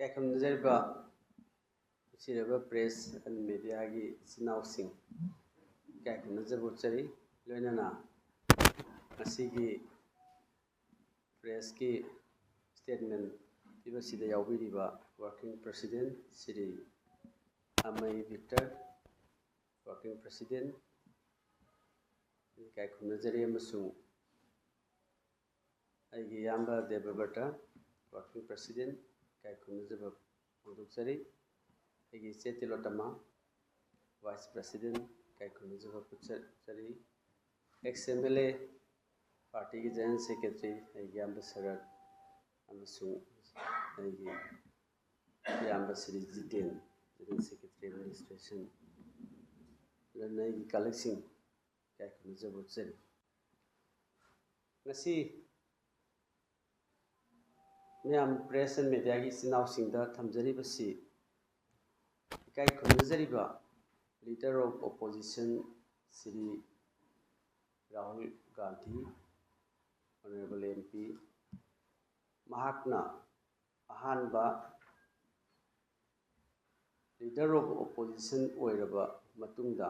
ꯀꯩꯈꯨꯝꯅꯖꯔꯤꯕ ꯅꯨꯡꯁꯤꯔꯕ press and ꯃꯤꯗꯤꯌꯥꯒꯤ ꯏꯆꯤꯟ-ꯏꯅꯥꯎꯁꯤꯡ ꯀꯩꯈꯨꯝꯅꯖꯕ ꯂꯣꯏꯅꯅ ꯉꯁꯤꯒꯤ ꯄ꯭ꯔꯦꯁꯀꯤ ꯁ꯭ꯇꯦꯠꯃꯦꯟ ꯄꯤꯕꯁꯤꯗ ꯌꯥꯎꯕꯤꯔꯤꯕ ꯋꯥꯔꯀꯤꯡ ꯄ꯭ꯔꯁꯤꯗꯦꯟꯠ ꯁ꯭ꯔꯤ ꯑꯃꯩ ꯚꯤꯛꯇꯔ, ꯋꯥꯔꯀꯤꯡ ꯄ꯭ꯔꯁꯤꯗꯦꯟꯠ ꯀꯩꯈꯨꯝꯅꯖꯔꯤ ꯑꯃꯁꯨꯡ ꯑꯩꯒꯤ ꯏꯌꯥꯝꯕ ꯗꯦꯕꯕ꯭ꯔꯇ, ꯋꯥꯔꯀꯤꯡ ꯄ꯭ꯔꯁꯤꯗꯦꯟꯠ ꯀꯩꯈꯨꯝꯅꯖꯕ ꯐꯣꯡꯗꯣꯛꯆꯔꯤ꯫ ꯑꯩꯒꯤ ꯏꯆꯦ ꯇꯤꯂꯣꯇꯃꯥ, ꯚꯥꯏꯁ ꯄ꯭ꯔꯁꯤꯗꯦꯟꯠ ꯀꯩꯈꯨꯝꯅꯖꯕ ꯐꯣꯡꯗꯣꯛꯆꯔꯤ꯫ ꯑꯦꯛꯁ-ꯑꯦꯝ-ꯑꯦꯜ-ꯑꯦ ꯄꯥꯔꯇꯤꯒꯤ ꯖꯦꯅꯔꯦꯜ ꯁꯦꯀ꯭ꯔꯦꯇꯔꯤ ꯑꯩꯒꯤ ꯏꯌꯥꯝꯕ ꯁꯔꯠ ꯑꯃꯁꯨꯡ ꯑꯩꯒꯤ ꯏꯌꯥꯝꯕ Shri Jiten, general secretary administration, ꯂꯣꯏꯅꯅ ꯑꯩꯒꯤ ꯀꯂꯤꯛꯁꯤꯡ ꯀꯩꯈꯨꯝꯅꯖꯕ ꯎꯠꯆꯔꯤ꯫ ꯉꯁꯤ ꯃꯌꯥꯝ ꯄ꯭ꯔꯦꯁ ꯑꯦꯟ ꯃꯤꯗꯤꯌꯥꯒꯤ ꯏꯆꯤꯟ-ꯏꯅꯥꯎꯁꯤꯡꯗ ꯊꯝꯖꯔꯤꯕꯁꯤ ꯏꯀꯥꯏ ꯈꯨꯝꯅꯖꯔꯤꯕ leader of opposition Shri Rahul Gandhi, honourable MP, ꯃꯍꯥꯛꯅ ꯑꯍꯥꯟꯕ ꯂꯤꯗꯔ ꯑꯣꯐ ꯑꯣꯄꯣꯖꯤꯁꯟ ꯑꯣꯏꯔꯕ ꯃꯇꯨꯡꯗ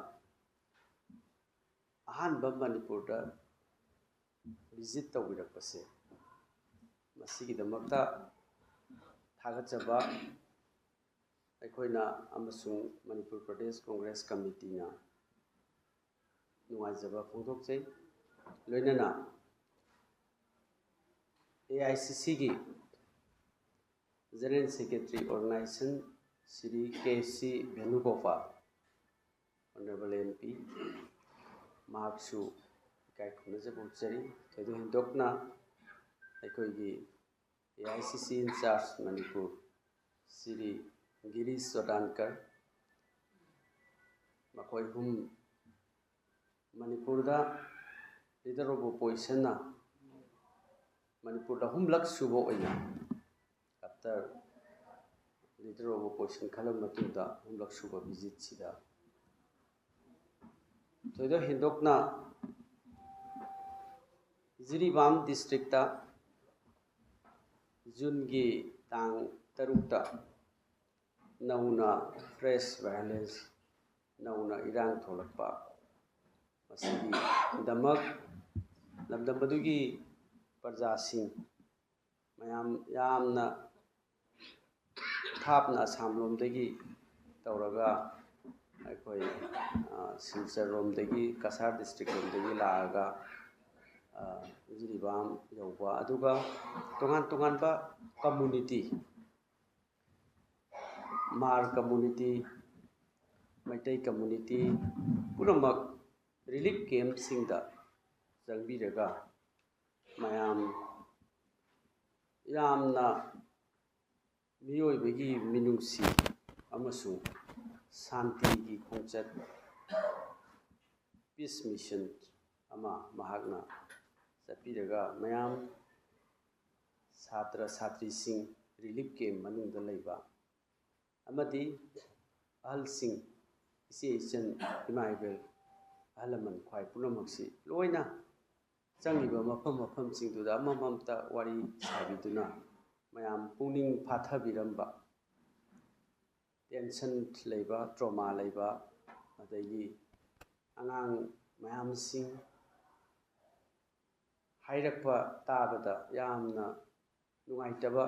ꯑꯍꯥꯟꯕ ꯃꯅꯤꯄꯨꯔꯗ ꯚꯤꯖꯤꯠ ꯇꯧꯕꯤꯔꯛꯄꯁꯦ ꯃꯁꯤꯒꯤꯗꯃꯛꯇ ꯊꯥꯒꯠꯆꯕ ꯑꯩꯈꯣꯏꯅ ꯑꯃꯁꯨꯡ ꯃꯅꯤꯄꯨꯔ ꯄ꯭ꯔꯗꯦꯁ ꯀꯣꯡꯒ꯭ꯔꯦꯁ ꯀꯝꯃꯤꯇꯤꯅ ꯅꯨꯡꯉꯥꯏꯖꯕ ꯐꯣꯡꯗꯣꯛꯆꯩ꯫ ꯂꯣꯏꯅꯅ AICCꯒꯤ general secretary organisation Shri K.C. Venugopal, honourable MP, ꯃꯍꯥꯛꯁꯨ ꯏꯀꯥꯏ ꯈꯨꯝꯅꯖꯕ ꯎꯠꯆꯔꯤ꯫ ꯊꯣꯏꯗꯣꯛ ꯍꯦꯟꯗꯣꯛꯅ ꯑꯩꯈꯣꯏꯒꯤ AICC ꯏꯟꯆꯥꯔꯖ ꯃꯅꯤꯄꯨꯔ ꯁ꯭ꯔꯤ ꯒꯤꯔꯤꯁ ꯆꯣꯗꯥꯟꯀꯔ, ꯃꯈꯣꯏ ꯑꯍꯨꯝ ꯃꯅꯤꯄꯨꯔꯗ ꯂꯤꯗꯔ ꯑꯣꯐ ꯑꯣꯄꯣꯖꯤꯁꯟꯅ ꯃꯅꯤꯄꯨꯔꯗ ꯑꯍꯨꯝꯂꯛ ꯁꯨꯕ ꯑꯣꯏꯅ ꯑꯐꯇꯔ ꯂꯤꯗꯔ ꯑꯣꯐ ꯑꯣꯄꯣꯖꯤꯁꯟ ꯈꯜꯂꯕ ꯃꯇꯨꯡꯗ ꯑꯍꯨꯝꯂꯛ ꯁꯨꯕ ꯚꯤꯖꯤꯠꯁꯤꯗ ꯊꯣꯏꯗꯣꯛ ꯍꯦꯟꯗꯣꯛꯅ ꯖꯤꯔꯤꯕꯥꯝ ꯗꯤꯁꯇ꯭ꯔꯤꯛꯇ ꯖꯨꯟꯒꯤ ꯇꯥꯡ 6ꯇ ꯅꯧꯅ ꯐ꯭ꯔꯦꯁ ꯚꯥꯏꯑꯣꯂꯦꯟꯁ, ꯅꯧꯅ ꯏꯔꯥꯡ ꯊꯣꯛꯂꯛꯄ, ꯃꯁꯤꯒꯤꯗꯃꯛ ꯂꯝꯗꯝ ꯑꯗꯨꯒꯤ ꯄ꯭ꯔꯖꯥꯁꯤꯡ ꯃꯌꯥꯝ ꯌꯥꯝꯅ ꯊꯥꯞꯅ ꯑꯁꯥꯝꯂꯣꯝꯗꯒꯤ ꯇꯧꯔꯒ ꯑꯩꯈꯣꯏ ꯁꯤꯜꯆꯔꯔꯣꯝꯗꯒꯤ, ꯀꯁꯥꯔ ꯗꯤꯁꯇ꯭ꯔꯤꯛꯂꯣꯝꯗꯒꯤ ꯂꯥꯛꯑꯒ ꯖꯤꯔꯤꯕꯥꯝ ꯌꯧꯕ, ꯑꯗꯨꯒ ꯇꯣꯉꯥꯟ ꯇꯣꯉꯥꯟꯕ ꯀꯝꯃꯨꯅꯤꯇꯤ, ꯃꯥꯔ ꯀꯝꯃꯨꯅꯤꯇꯤ, ꯃꯩꯇꯩ ꯀꯝꯃꯨꯅꯤꯇꯤ ꯄꯨꯝꯅꯃꯛ ꯔꯤꯂꯤꯐ ꯀꯦꯝꯞꯁꯤꯡꯗ ꯆꯪꯕꯤꯔꯒ ꯃꯌꯥꯝ ꯌꯥꯝꯅ ꯃꯤꯑꯣꯏꯕꯒꯤ ꯃꯤꯅꯨꯡꯁꯤ ꯑꯃꯁꯨꯡ ꯁꯥꯟꯇꯤꯒꯤ ꯈꯣꯡꯆꯠ, ꯄꯤꯁ ꯃꯤꯁꯟ ꯑꯃ ꯃꯍꯥꯛꯅ ꯆꯠꯄꯤꯔꯒ ꯃꯌꯥꯝ ꯁꯥꯇ꯭ꯔ ꯁꯥꯇ꯭ꯔꯤꯁꯤꯡ ꯔꯤꯂꯤꯐ ꯀꯦꯝꯞ ꯃꯅꯨꯡꯗ ꯂꯩꯕ ꯑꯃꯗꯤ ꯑꯍꯜꯁꯤꯡ, ꯏꯆꯦ ꯏꯆꯟ, ꯏꯃꯥ ꯏꯕꯦꯜ, ꯑꯍꯜ ꯂꯃꯟ ꯈ꯭ꯋꯥꯏ ꯄꯨꯝꯅꯃꯛꯁꯤ ꯂꯣꯏꯅ ꯆꯪꯉꯤꯕ ꯃꯐꯝꯁꯤꯡꯗꯨꯗ ꯑꯃꯃꯝꯇ ꯋꯥꯔꯤ ꯁꯥꯕꯤꯗꯨꯅ ꯃꯌꯥꯝ ꯄꯨꯛꯅꯤꯡ ꯐꯥꯊꯕꯤꯔꯝꯕ, ꯇꯦꯟꯁꯟ ꯂꯩꯕ, ꯇ꯭ꯔꯣꯃꯥ ꯂꯩꯕ, ꯑꯗꯒꯤ ꯑꯉꯥꯡ ꯃꯌꯥꯝꯁꯤꯡ ꯍꯥꯏꯔꯛꯄ ꯇꯥꯕꯗ ꯌꯥꯝꯅ ꯅꯨꯡꯉꯥꯏꯇꯕ,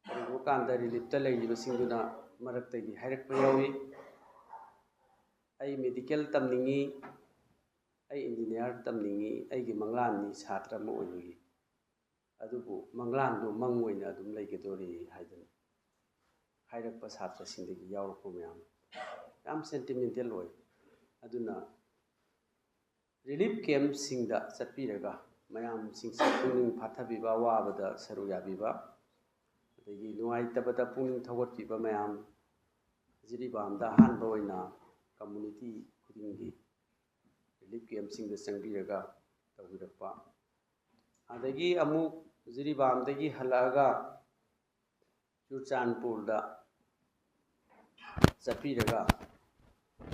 ꯀꯔꯤꯒꯨꯝꯕ ꯀꯥꯟꯗ ꯔꯤꯂꯤꯐꯇ ꯂꯩꯔꯤꯕꯁꯤꯡꯗꯨꯅ ꯃꯔꯛꯇꯒꯤ ꯍꯥꯏꯔꯛꯄ ꯌꯥꯎꯏ, ꯑꯩ ꯃꯦꯗꯤꯀꯦꯜ ꯇꯝꯅꯤꯡꯉꯤ, ꯑꯩ ꯏꯟꯖꯤꯅꯤꯌꯥꯔ ꯇꯝꯅꯤꯡꯉꯤ, ꯑꯩꯒꯤ ꯃꯪꯂꯥꯟꯅꯤ ꯁꯥꯇ꯭ꯔ ꯑꯃ ꯑꯣꯏꯕꯒꯤ, ꯑꯗꯨꯕꯨ ꯃꯪꯂꯥꯟꯗꯨ ꯃꯪ ꯑꯣꯏꯅ ꯑꯗꯨꯝ ꯂꯩꯒꯗꯣꯔꯤ ꯍꯥꯏꯗꯅ ꯍꯥꯏꯔꯛꯄ ꯁꯥꯇ꯭ꯔꯁꯤꯡꯗꯒꯤ ꯌꯥꯎꯔꯛꯄ ꯃꯌꯥꯝ ꯌꯥꯝ ꯁꯦꯟꯇꯤꯃꯦꯟꯇꯦꯜ ꯑꯣꯏ꯫ ꯑꯗꯨꯅ ꯔꯤꯂꯤꯐ ꯀꯦꯝꯞꯁꯤꯡꯗ ꯆꯠꯄꯤꯔꯒ ꯃꯌꯥꯝꯁꯤꯡꯁꯤ ꯄꯨꯛꯅꯤꯡ ꯐꯥꯊꯕꯤꯕ, ꯑꯋꯥꯕꯗ ꯁꯔꯨꯛ ꯌꯥꯕꯤꯕ, ꯑꯗꯒꯤ ꯅꯨꯡꯉꯥꯏꯇꯕꯗ ꯄꯨꯛꯅꯤꯡ ꯊꯧꯒꯠꯄꯤꯕ ꯃꯌꯥꯝ, ꯖꯤꯔꯤꯕꯥꯝꯗ ꯑꯍꯥꯟꯕ ꯑꯣꯏꯅ ꯀꯝꯃꯨꯅꯤꯇꯤ ꯈꯨꯗꯤꯡꯒꯤ ꯔꯤꯂꯤꯐ ꯀꯦꯝꯞꯁꯤꯡꯗ ꯆꯪꯕꯤꯔꯒ ꯇꯧꯕꯤꯔꯛꯄ, ꯑꯗꯒꯤ ꯑꯃꯨꯛ ꯖꯤꯔꯤꯕꯥꯝꯗꯒꯤ ꯍꯜꯂꯛꯑꯒ ꯆꯨꯔꯆꯥꯟꯄꯨꯔꯗ ꯆꯠꯄꯤꯔꯒ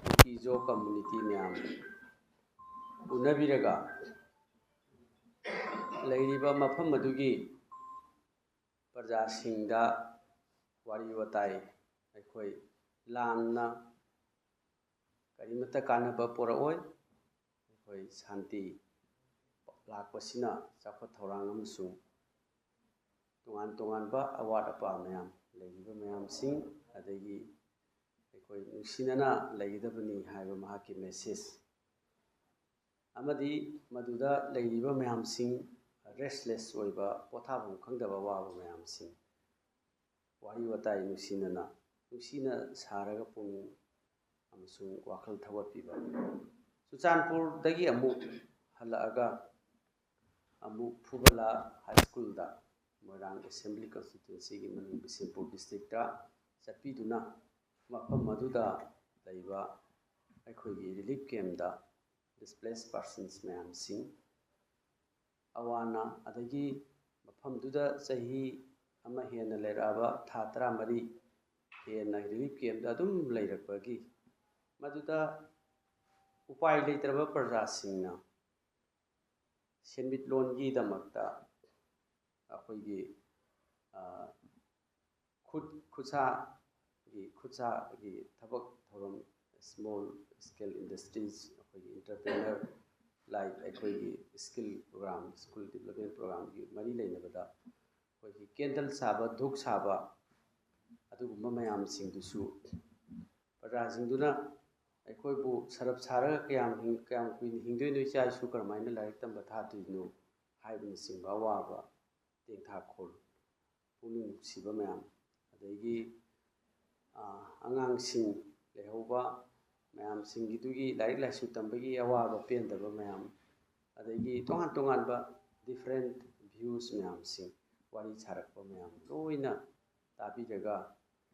ꯀꯨꯀꯤꯖꯣ ꯀꯝꯃꯨꯅꯤꯇꯤ ꯃꯌꯥꯝ ꯎꯅꯕꯤꯔꯒ ꯂꯩꯔꯤꯕ ꯃꯐꯝ ꯑꯗꯨꯒꯤ ꯄ꯭ꯔꯖꯥꯁꯤꯡꯗ wari watai akhoi lanna karimata kanaba poraoi akhoi shanti lakpasina chakpa thorang amsung tongan tongan ba award apa mayam legiba mayam sing adagi akhoi nungsinana legidabani haiba mahaki message amadi maduda legiba mayam sing restless oiba pothabam khangdaba waba mayam sing wari watai nungsina saraga pung amasung wakhal thawatpiba Chuchanpur dagi amuk halaga amuk Phubala High School da Moirang Assembly Constituency gi manung Bishempur District da chapiduna mafam maduda laiba aikhoigi relief camp da displaced persons mayam sing awana adagi mafam duda sahi ama hena leraba tha 13 hena relief camp da dum leirakpagi maduda upai leitraba praja singna senmit loan gi damakta akhoi khutsa gi thabak thoram small scale industries akhoi entrepreneur like akhoi skill program school development program gi mari leinabada akhoi candle saba dhuk saba adugumba mayam singdusu praja singduna akhoi bu sarap sara kayam kuin hingdoi noi chai su karmaina laik tamba thatuinu haibin singba waba tengtha khol puning siba mayam adagi angang sing lehoba mayam singidugi laik laisu tambagi awaba pendaba mayam adagi tongan tongan ba different views mayam sing wari charakpa mayam loina tabi jaga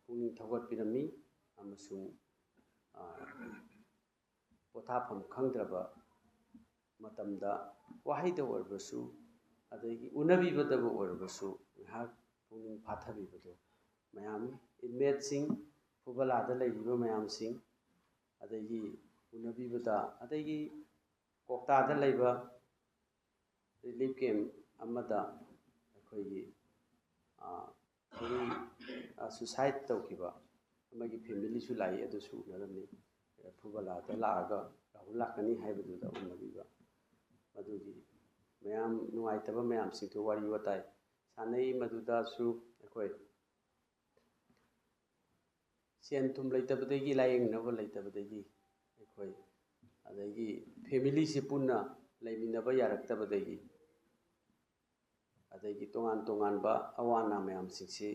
puning thogat pirami amasung pothafam khangdraba matamda wahida orbasu adagi unabibadaba orbasu ngahak puning phathabibado mayam inmate sing Phubala da leiba mayam sing adagi unabibada adagi kokta da leiba relief camp amada akhoi suicide tawkiba amagi family su lai adusu narami Phubala da laaga rahul lakani haibaduda unabiba madugi mayam nungaitaba mayam singto wari watai sanai maduda su akhoi sen thum leitabadagi layeng naba leitabadagi akhoi adagi family si punna leiminaba yaraktabadagi adagi tongan tongan ba awana mayam singsi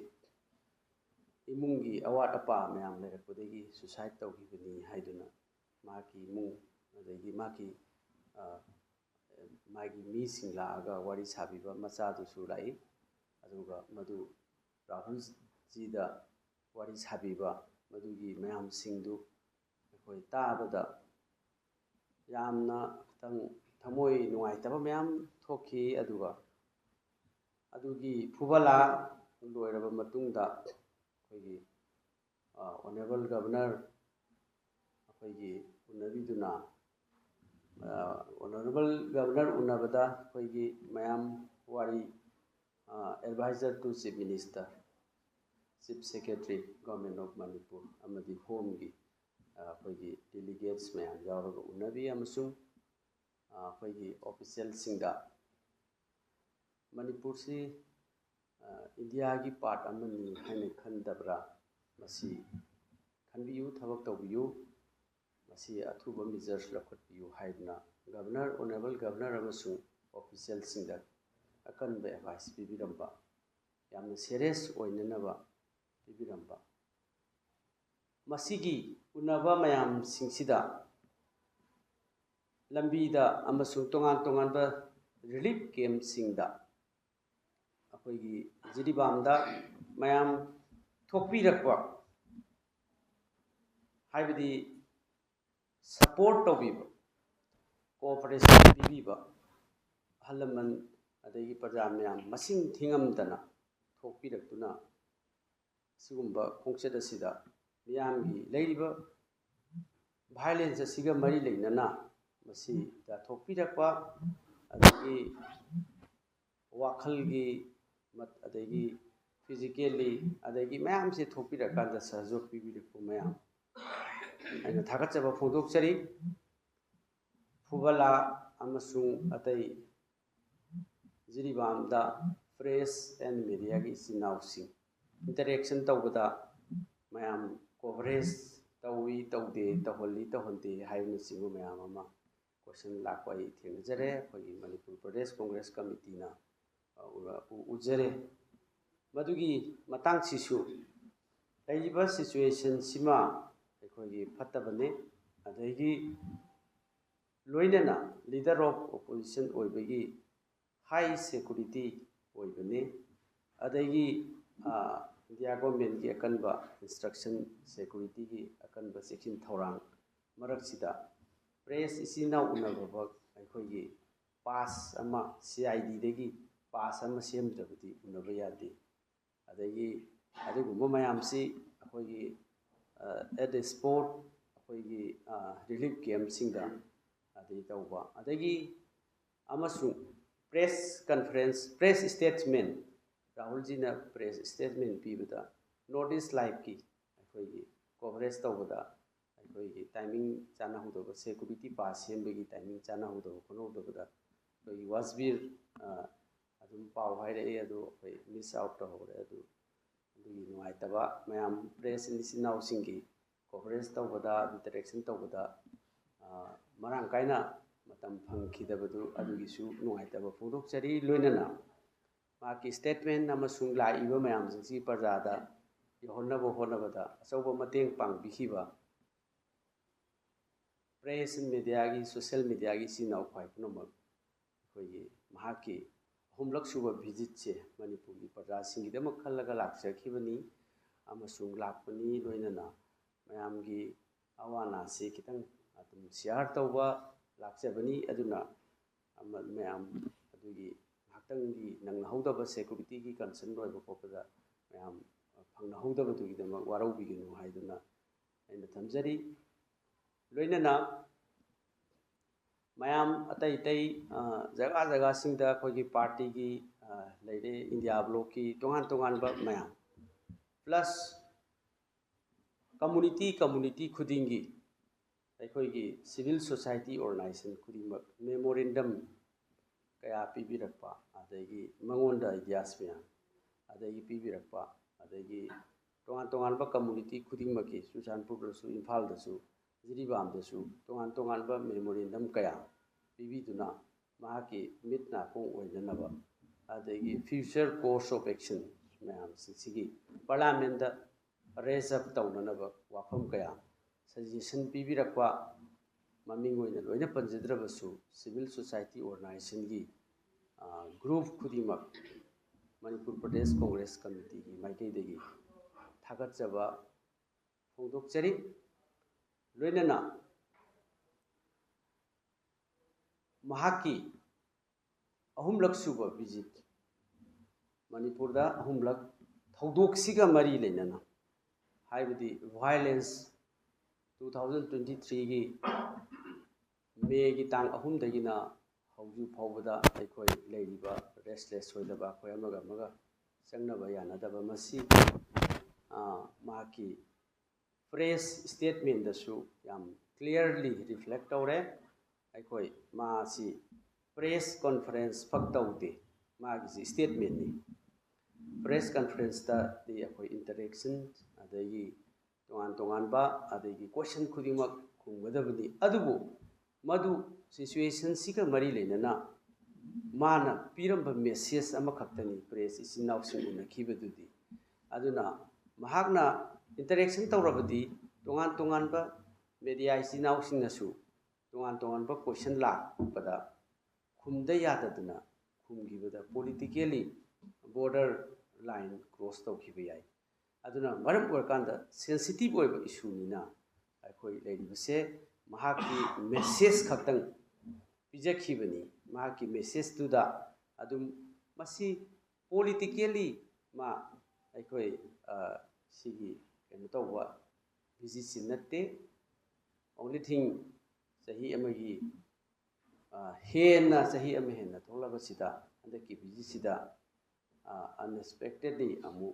imungi awat apa mayam lerakpadagi suicide tawhibani haiduna maki imung adagi maki mi sing laaga wari sabiba macha dusu lai aduga madu Rahul ji da wari sabiba madugi mayam singdu akhoi tabada yamna tang thamoi nungaitaba mayam thokhi aduga adugi Phubala loiraba matungda akhoi honorable governor akhoi unabiduna honorable governor unabada akhoi mayam wari advisor to chief minister chief secretary government of Manipur amadi home gi akhoi delegates mayam yauraga unabi amasung akhoi official singda Manipur si India gi part amani haine khandabra masi khanbiyu thabak tawbiyu masi athuba measures lakhatbiyu haidna governor honorable governor amasung official singda akanba advice bibiramba yamna serious oinanaba bibiramba masigi unaba mayam singsida lambida amasung tongan tongan ba relief camp singda akhoi Jiribamda mayam thokpirakpa haibadi support tawbiba cooperation bibiba halaman adagi praja mayam masing thingamdana thokpiraktuna sigumba khongchet asida miyamgi leiriba violence asiga mari leinana masi da thokpirakpa adagi wakhalgi mat adagi physically adagi mayam se thopira kanda sahjog pibirakpu mayam aina thagatsaba phongdokchari Fubala amasung atai Jiribamda press and media gi sinausing interaction tawbada mayam coverage tawi tawde taholi tahonde haibna singu mayam ama question lakwai thengjare khoi Manipur Pradesh Congress Committee na ujare madugi matang sisu laiba situation sima khoi phatabane adagi loinana leader of opposition oibagi high security oibane adagi India government ki akanba instruction security ki akanba section thorang marak sida press isina unababa akhoi pass ama CID dagi pass ama semdrabadi unaba yade adagi adugumba mayamsi akhoi at the sport akhoi relief camp singda adai tawba adagi amasung press conference press statement Rahul ji na press statement pibada notice live ki akhoi coverage tawbada akhoi timing chana hudoba security pass sembagi timing chana hudoba kono hudoba akhoi wasbir adum paw haire adu akhoi miss out tawre adu dugi nuai taba mayam press ni sinau singi coverage tawbada interaction tawbada marang kaina matam phangkhidabadu adugisu nuai taba phudokchari loinana maki statement amasung laiba mayam jingsi parjada yahonnaba honabada achauba mateng pangbikhiba press media gi social media gi sinau khwai punomak khoi mahaki humlak suba visit che Manipur gi parja singi dama khallaga lakchakhibani amasung lakpani loinana mayam gi awana se kitang atum share tawba lakchabani aduna mayam adugi ngaktangi nang haudaba security gi concern roiba kopada mayam phangna haudaba dugi dama warau biginu haiduna aina thamjari loinana mayam atai tai jaga jaga singda khogi party gi leire India bloc ki tongan tongan ba mayam plus community khudingi akhoi civil society organization khudimak memorandum kaya pibirakpa adagi mangonda ideas mya adagi pibirakpa adagi tongan ba community khudimaki Susanpur dasu Imphal dasu Jiribam dasu tongan ba memorandum kaya pibiduna mahaki mitna kong oinanaba adagi future course of action mayam sigi parliament da raise up tawnanaba wafam kaya suggestion pibirakpa maming oina loina panjadrabasu civil society organization gi group khudimak Manipur Pradesh Congress Committee gi maikei degi thagatjaba phongdokchari loinana mahaki ahumlak suba visit Manipur da ahumlak thaudok mari leinana haibadi violence 2023 gi May gi tang ahum dagina hauju phawbada akhoi leiriba restless hoidaba khoi amaga changnaba yanadaba masi maki press statement dasu yam clearly reflect tawre akhoi masi press conference faktaude magi statement ni press conference da di akhoi interaction adagi tongan ba adagi question khudimak khumgadabani adubu madu situation siga mari leinana mana piramba message ama khaktani press isinau singuna khibadudi aduna mahakna interaction tawrabadi tongan ba media isinau singnasu tongan ba question la pada khumda yadaduna khumgibada politically border line cross tawkhibiyai aduna maram workanda sensitive oiba issue nina akhoi leiribase mahaki message khaktang pijakhibani mahaki message tuda adum masi politically ma akhoi sigi kenu tawwa visit sinate only thing sahi amagi hena sahi ama hena tholaba sida andaki visit sida unexpectedly amu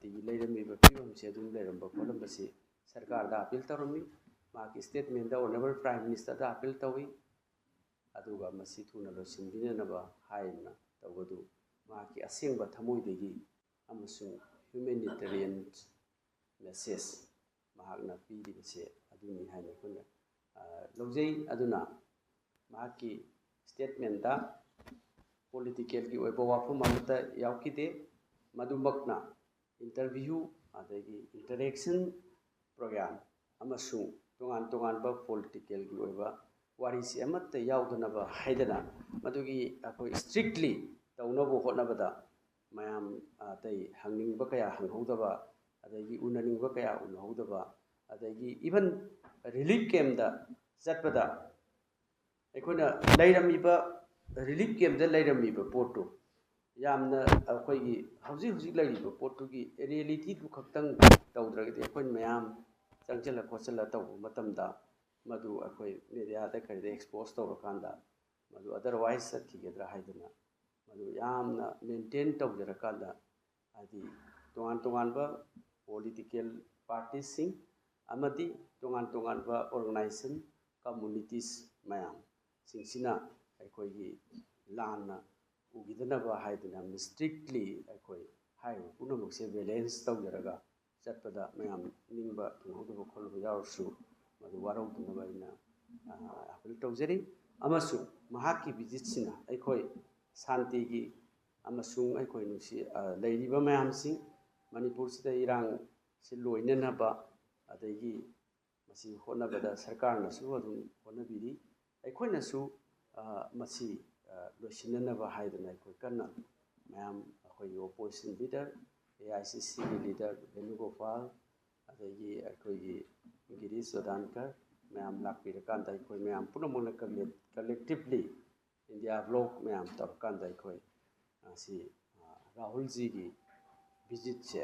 ꯇꯤꯒꯤ ꯂꯩꯔꯝꯃꯤꯕ ꯐꯤꯕꯝꯁꯦ ꯑꯗꯨꯝ ꯂꯩꯔꯝꯕ ꯈꯣꯠꯂꯝꯕꯁꯤ ꯁꯔꯀꯥꯔꯗ appeal ꯇꯧꯔꯝꯃꯤ ꯃꯍꯥꯛꯀꯤ ꯁ꯭ꯇꯦꯠꯃꯦꯟꯗ honourable prime ꯃꯤꯅꯤꯁꯇꯔꯗ appeal ꯇꯧꯏ ꯑꯗꯨꯒ ꯃꯁꯤ ꯊꯨꯅ ꯂꯣꯏꯁꯤꯟꯕꯤꯅꯅꯕ ꯍꯥꯏꯅ ꯇꯧꯕꯗꯨ ꯃꯍꯥꯛꯀꯤ ꯑꯁꯦꯡꯕ ꯊꯃꯣꯏꯗꯒꯤ ꯑꯃꯁꯨꯡ ꯍ꯭ꯌꯨꯃꯦꯅꯤꯇꯦꯔꯤꯌꯟ ꯃꯦꯁꯦꯖ ꯃꯍꯥꯛꯅ ꯄꯤꯔꯤꯕꯁꯦ ꯑꯗꯨꯅꯤ ꯍꯥꯏꯅ ꯑꯩꯈꯣꯏꯅ ꯂꯧꯖꯩ ꯑꯗꯨꯅ ꯃꯍꯥꯛꯀꯤ ꯁ꯭ꯇꯦꯠꯃꯦꯟꯗ ꯄꯣꯂꯤꯇꯤꯀꯦꯜꯒꯤ ꯑꯣꯏꯕ ꯋꯥꯐꯝ ꯑꯃꯠꯇ ꯌꯥꯎꯈꯤꯗꯦ ꯃꯗꯨꯃꯛꯅ ꯏꯟꯇꯔꯚ꯭ꯌꯨ ꯑꯗꯒꯤ ꯏꯟꯇꯔꯦꯛꯁꯟ ꯄ꯭ꯔꯣꯒ꯭ꯔꯥꯝ ꯑꯃꯁꯨꯡ ꯇꯣꯉꯥꯟ ꯇꯣꯉꯥꯟꯕ ꯄꯣꯂꯤꯇꯤꯀꯦꯜꯒꯤ ꯑꯣꯏꯕ ꯋꯥꯔꯤꯁꯤ ꯑꯃꯠꯇ ꯌꯥꯎꯗꯅꯕ ꯍꯥꯏꯗꯅ ꯃꯗꯨꯒꯤ ꯑꯩꯈꯣꯏ ꯁ꯭ꯇ꯭ꯔꯤꯛꯂꯤ ꯇꯧꯅꯕ ꯍꯣꯠꯅꯕꯗ ꯃꯌꯥꯝ ꯑꯇꯩ ꯍꯪꯅꯤꯡꯕ ꯀꯌꯥ ꯍꯪꯍꯧꯗꯕ ꯑꯗꯒꯤ ꯎꯅꯅꯤꯡꯕ ꯀꯌꯥ ꯎꯅꯍꯧꯗꯕ ꯑꯗꯒꯤ ꯏꯚꯟ ꯔꯤꯂꯤꯐ ꯀꯦꯝꯗ ꯆꯠꯄꯗ ꯑꯩꯈꯣꯏꯅ ꯂꯩꯔꯝꯃꯤꯕ ꯔꯤꯂꯤꯐ ꯀꯦꯝꯗ ꯂꯩꯔꯝꯃꯤꯕ ꯄꯣꯠꯇꯨ ꯌꯥꯝꯅ ꯑꯩꯈꯣꯏꯒꯤ ꯍꯧꯖꯤꯛ ꯍꯧꯖꯤꯛ ꯂꯩꯔꯤꯕ ꯄꯣꯠꯇꯨꯒꯤ ꯔꯤꯌꯦꯂꯤꯇꯤꯗꯨ ꯈꯛꯇꯪ ꯇꯧꯗ꯭ꯔꯒꯗꯤ ꯑꯩꯈꯣꯏꯅ ꯃꯌꯥꯝ ꯆꯪꯁꯤꯜꯂ ꯈꯣꯠꯆꯤꯜꯂ ꯇꯧꯕ ꯃꯇꯝꯗ ꯃꯗꯨ ꯑꯩꯈꯣꯏ ꯃꯦꯗꯤꯌꯥꯗ ꯀꯔꯤꯗ ꯑꯦꯛꯁꯄꯣꯖ ꯇꯧꯔꯀꯥꯟꯗ ꯃꯗꯨ ꯑꯗꯔꯋꯥꯏꯁ ꯆꯠꯈꯤꯒꯗ꯭ꯔꯥ ꯍꯥꯏꯗꯅ ꯃꯗꯨ ꯌꯥꯝꯅ ꯃꯦꯟꯇꯦꯟ ꯇꯧꯖꯔꯀꯥꯟꯗ ꯍꯥꯏꯗꯤ ꯇꯣꯉꯥꯟ ꯇꯣꯉꯥꯟꯕ ꯄꯣꯂꯤꯇꯤꯀꯦꯜ ꯄꯥꯔꯇꯤꯁꯤꯡ ꯑꯃꯗꯤ ꯇꯣꯉꯥन ꯇꯣꯉꯥꯟꯕ ꯑꯣꯔꯒꯅꯥꯏꯖꯦꯁꯟ ꯀꯝꯃꯨꯅꯤꯇꯤꯁ ꯃꯌꯥꯝꯁꯤꯡꯁꯤꯅ ꯑꯩꯈꯣꯏꯒꯤ ꯂꯥꯟꯅ ꯎꯈꯤꯗꯅꯕ ꯍꯥꯏꯗꯅ ꯁ꯭ꯇ꯭ꯔꯤꯛꯂꯤ ꯑꯩꯈꯣꯏ ꯍꯥꯏꯔꯤꯕ ꯄꯨꯝꯅꯃꯛꯁꯦ ꯕꯦꯂꯦꯟꯁ ꯇꯧꯖꯔꯒ ꯆꯠꯄꯗ ꯃꯌꯥꯝ ꯅꯤꯡꯕ ꯊꯨꯡꯍꯧꯗꯕ ꯈꯣꯠꯂꯕ ꯌꯥꯎꯔꯁꯨ ꯃꯗꯨ ꯋꯥꯔꯧꯗꯅꯕ ꯑꯩꯅ ꯑꯄꯤꯜ ꯇꯧꯖꯔꯤ ꯑꯃꯁꯨꯡ ꯃꯍꯥꯛꯀꯤ ꯚꯤꯖꯤꯠꯁꯤꯅ ꯑꯩꯈꯣꯏ ꯁꯥꯟꯇꯤꯒꯤ ꯑꯃꯁꯨꯡ ꯑꯩꯈꯣꯏ ꯂꯩꯔꯤꯕ ꯃꯌꯥꯝꯁꯤꯡ ꯃꯅꯤꯄꯨꯔꯁꯤꯗ ꯏꯔꯥꯡꯁꯤ ꯂꯣꯏꯅꯅꯕ ꯑꯗꯒꯤ ꯃꯁꯤ ꯍꯣꯠꯅꯕꯗ ꯁꯔꯀꯥꯔꯅꯁꯨ ꯑꯗꯨꯝ ꯍꯣꯠꯅꯕꯤꯔꯤ ꯑꯩꯈꯣꯏꯅꯁꯨ ꯃꯁꯤ ꯂꯣꯏꯁꯤꯟꯅꯅꯕ ꯍꯥꯏꯗꯅ ꯑꯩꯈꯣꯏ ꯀꯟꯅ ꯃꯌꯥꯝ ꯑꯩꯈꯣꯏꯒꯤ ꯑꯣꯄꯣꯖꯤꯁꯟ ꯂꯤꯗꯔ AICCꯒꯤ ꯂꯤꯗꯔ ꯚꯦꯅꯨꯒꯣꯄꯥꯜ ꯑꯗꯒꯤ ꯑꯩꯈꯣꯏꯒꯤ ꯒꯤꯔꯤꯁ ꯆꯣꯗꯥꯟꯀꯔ ꯃꯌꯥꯝ ꯂꯥꯛꯄꯤꯔꯀꯥꯟꯗ ꯑꯩꯈꯣꯏ ꯃꯌꯥꯝ ꯄꯨꯝꯅꯃꯛꯅ ꯀꯂꯦꯛꯇꯤꯚꯂꯤ ꯏꯟꯗꯤꯌꯥ ꯕ꯭ꯂꯣꯛ ꯃꯌꯥꯝ ꯇꯧꯔꯀꯥꯟꯗ ꯑꯩꯈꯣꯏ ꯉꯁꯤ ꯔꯥꯍꯨꯜꯖꯤꯒꯤ ꯚꯤꯖꯤꯠꯁꯦ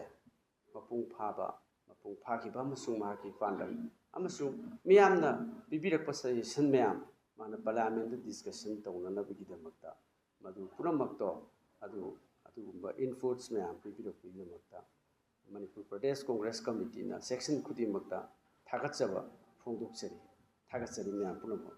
ꯃꯄꯨꯡ ꯐꯥꯈꯤꯕ ꯑꯃꯁꯨꯡ ꯃꯍꯥꯛꯀꯤ ꯄꯥꯟꯗꯝ ꯑꯃꯁꯨꯡ ꯃꯤꯌꯥꯝꯅ ꯄꯤꯕꯤꯔꯛꯄ ꯁꯖꯦꯁꯟ ꯃꯌꯥꯝ ꯃꯥꯅ ꯄꯥꯔꯂꯤꯌꯥꯃꯦꯟꯗ ꯗꯤꯁꯀꯁꯟ ꯇꯧꯅꯅꯕꯒꯤꯗꯃꯛꯇ ꯃꯗꯨ ꯄꯨꯝꯅꯃꯛꯇꯣ ꯑꯗꯨꯒꯨꯝꯕ ꯏꯟꯄꯨꯠꯁ ꯃꯌꯥꯝ ꯄꯤꯕꯤꯔꯛꯄꯒꯤꯗꯃꯛꯇ ꯃꯅꯤꯄꯨꯔ ꯄ꯭ꯔꯗꯦꯁ ꯀꯣꯡꯒ꯭ꯔꯦꯁ ꯀꯃꯤꯇꯤꯅ ꯁꯦꯛꯁꯟ ꯈꯨꯗꯤꯡꯃꯛꯇ ꯊꯥꯒꯠꯆꯕ ꯐꯣꯡꯗꯣꯛꯆꯔꯤ ꯊꯥꯒꯠꯆꯔꯤ ꯃꯌꯥꯝ ꯄꯨꯝꯅꯃꯛ